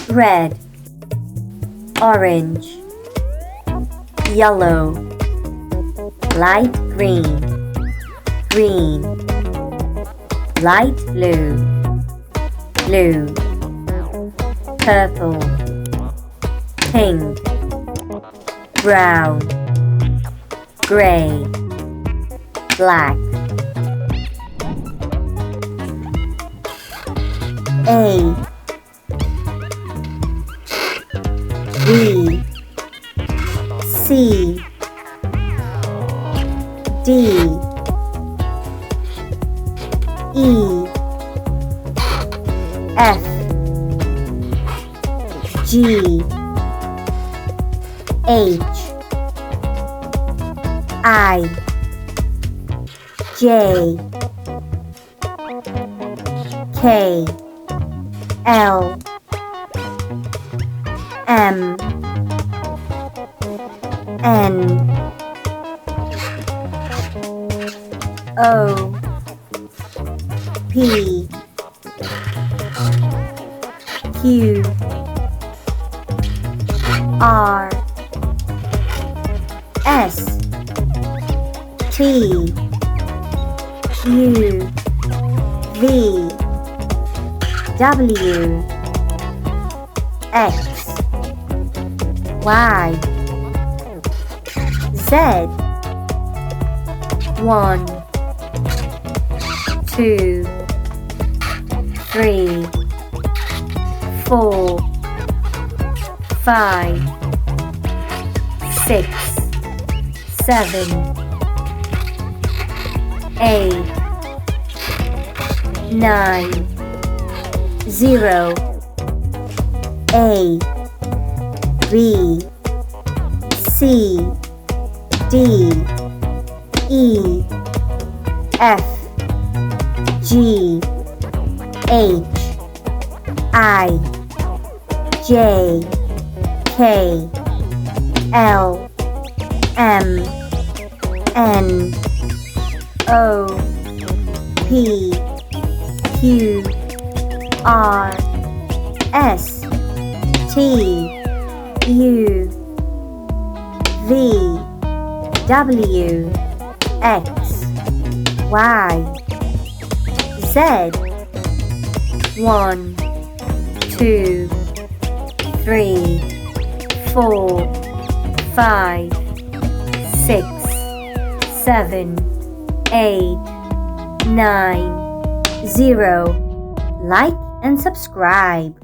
red, orange, yellow, light green, green, light blue, blue, purple, pink, brown, gray, black. A, B, C, D, E, F, G, H, I, J, K, L, M, N, O, P, Q, R, S, T, U, V, W, X, Y, Z. 1, 2, 3, 4, 5, 6, 7, 8, 9, 0, A, B, C, D, E, F, G, H, I, J, K, L, M, N, O, P, Q, R, S, T, U, V, W, X, Y, Z. 1, 2, 3, 4, 5, 6, 7, 8, 9, 0. Like and subscribe.